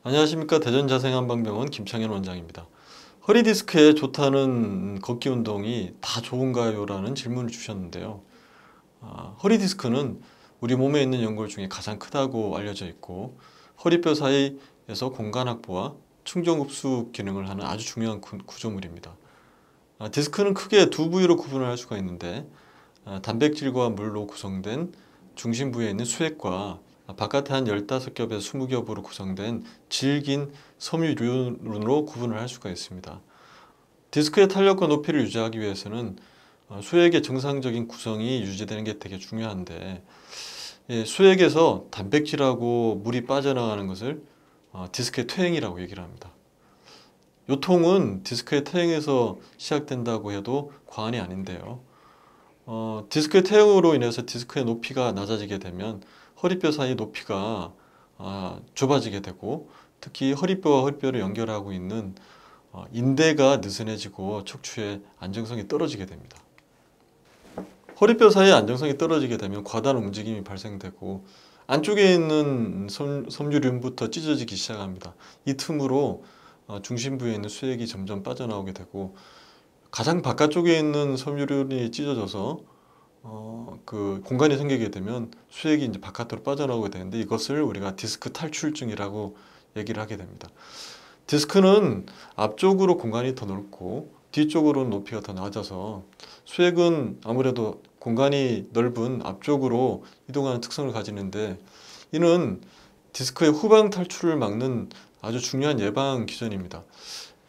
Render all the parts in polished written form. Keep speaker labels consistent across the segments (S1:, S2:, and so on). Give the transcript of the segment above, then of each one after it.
S1: 안녕하십니까. 대전자생한방병원 김창현 원장입니다. 허리 디스크에 좋다는 걷기 운동이 다 좋은가요? 라는 질문을 주셨는데요. 허리 디스크는 우리 몸에 있는 연골 중에 가장 크다고 알려져 있고 허리뼈 사이에서 공간 확보와 충전 흡수 기능을 하는 아주 중요한 구조물입니다. 디스크는 크게 두 부위로 구분을 할 수가 있는데 단백질과 물로 구성된 중심 부위에 있는 수액과 바깥에 한 15겹에서 20겹으로 구성된 질긴 섬유륜으로 구분을 할 수가 있습니다. 디스크의 탄력과 높이를 유지하기 위해서는 수액의 정상적인 구성이 유지되는 게 되게 중요한데 수액에서 단백질하고 물이 빠져나가는 것을 디스크의 퇴행이라고 얘기를 합니다. 요통은 디스크의 퇴행에서 시작된다고 해도 과언이 아닌데요. 디스크의 퇴행으로 인해서 디스크의 높이가 낮아지게 되면 허리뼈 사이 높이가 좁아지게 되고 특히 허리뼈와 허리뼈를 연결하고 있는 인대가 느슨해지고 척추의 안정성이 떨어지게 됩니다. 허리뼈 사이의 안정성이 떨어지게 되면 과다한 움직임이 발생되고 안쪽에 있는 섬유륜부터 찢어지기 시작합니다. 이 틈으로 중심 부위에 있는 수액이 점점 빠져나오게 되고 가장 바깥쪽에 있는 섬유륜이 찢어져서 그 공간이 생기게 되면 수액이 이제 바깥으로 빠져나오게 되는데 이것을 우리가 디스크 탈출증이라고 얘기를 하게 됩니다. 디스크는 앞쪽으로 공간이 더 넓고 뒤쪽으로는 높이가 더 낮아서 수액은 아무래도 공간이 넓은 앞쪽으로 이동하는 특성을 가지는데 이는 디스크의 후방 탈출을 막는 아주 중요한 예방 기전입니다.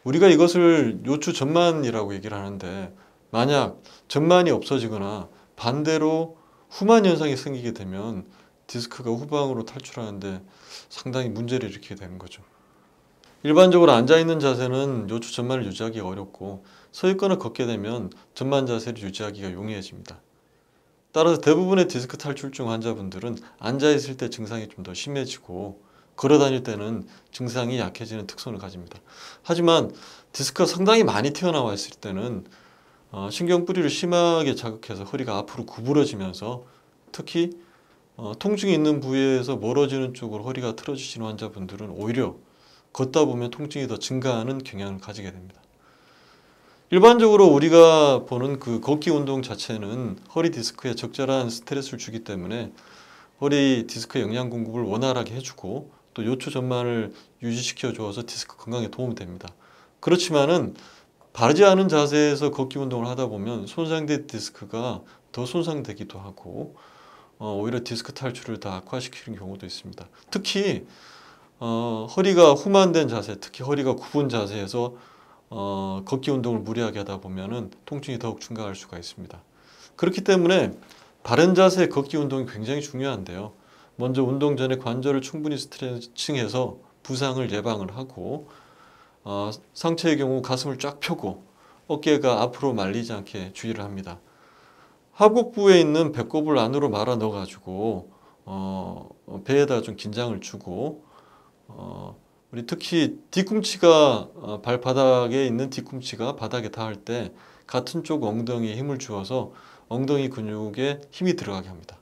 S1: 우리가 이것을 요추 전만이라고 얘기를 하는데 만약 전만이 없어지거나 반대로 후만 현상이 생기게 되면 디스크가 후방으로 탈출하는데 상당히 문제를 일으키게 되는 거죠. 일반적으로 앉아있는 자세는 요추 전만을 유지하기가 어렵고 서 있거나 걷게 되면 전만 자세를 유지하기가 용이해집니다. 따라서 대부분의 디스크 탈출증 환자분들은 앉아있을 때 증상이 좀 더 심해지고 걸어 다닐 때는 증상이 약해지는 특성을 가집니다. 하지만 디스크가 상당히 많이 튀어나와 있을 때는 신경 뿌리를 심하게 자극해서 허리가 앞으로 구부러지면서 특히 통증이 있는 부위에서 멀어지는 쪽으로 허리가 틀어지시는 환자분들은 오히려 걷다 보면 통증이 더 증가하는 경향을 가지게 됩니다. 일반적으로 우리가 보는 그 걷기 운동 자체는 허리 디스크에 적절한 스트레스를 주기 때문에 허리 디스크 영양 공급을 원활하게 해주고 또 요추 전만을 유지시켜 주어서 디스크 건강에 도움이 됩니다. 그렇지만은 바르지 않은 자세에서 걷기 운동을 하다 보면 손상된 디스크가 더 손상되기도 하고 오히려 디스크 탈출을 더 악화시키는 경우도 있습니다. 특히 허리가 후만된 자세, 특히 허리가 굽은 자세에서 걷기 운동을 무리하게 하다 보면은 통증이 더욱 증가할 수가 있습니다. 그렇기 때문에 바른 자세의 걷기 운동이 굉장히 중요한데요. 먼저 운동 전에 관절을 충분히 스트레칭해서 부상을 예방을 하고 상체의 경우 가슴을 쫙 펴고 어깨가 앞으로 말리지 않게 주의를 합니다. 하복부에 있는 배꼽을 안으로 말아 넣어 가지고 배에다 좀 긴장을 주고 우리 특히 뒤꿈치가 발바닥에 있는 뒤꿈치가 바닥에 닿을 때 같은 쪽 엉덩이에 힘을 주어서 엉덩이 근육에 힘이 들어가게 합니다.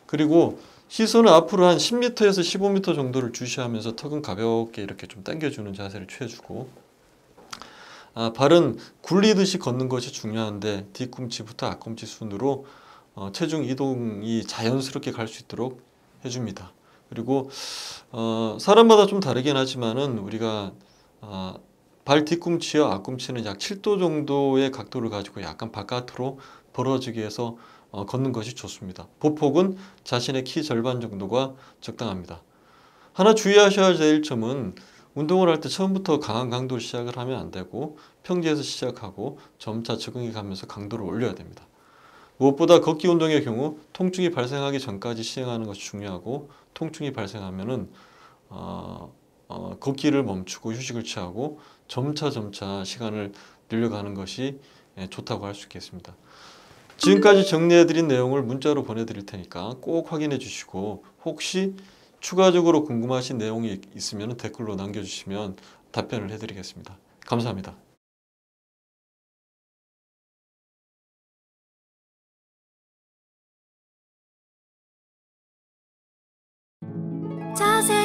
S1: 그리고 시선은 앞으로 한 10m에서 15m 정도를 주시하면서 턱은 가볍게 이렇게 좀 당겨주는 자세를 취해주고 발은 굴리듯이 걷는 것이 중요한데 뒤꿈치부터 앞꿈치 순으로 체중 이동이 자연스럽게 갈 수 있도록 해줍니다. 그리고 사람마다 좀 다르긴 하지만은 우리가 발 뒤꿈치와 앞꿈치는 약 7도 정도의 각도를 가지고 약간 바깥으로 벌어지게 해서 걷는 것이 좋습니다. 보폭은 자신의 키 절반 정도가 적당합니다. 하나 주의하셔야 될 점은 운동을 할 때 처음부터 강한 강도로 시작을 하면 안 되고 평지에서 시작하고 점차 적응해 가면서 강도를 올려야 됩니다. 무엇보다 걷기 운동의 경우 통증이 발생하기 전까지 시행하는 것이 중요하고 통증이 발생하면은 걷기를 멈추고 휴식을 취하고 점차 시간을 늘려가는 것이 좋다고 할 수 있겠습니다. 지금까지 정리해드린 내용을 문자로 보내드릴 테니까 꼭 확인해 주시고 혹시 추가적으로 궁금하신 내용이 있으면 댓글로 남겨주시면 답변을 해드리겠습니다. 감사합니다.
S2: 자세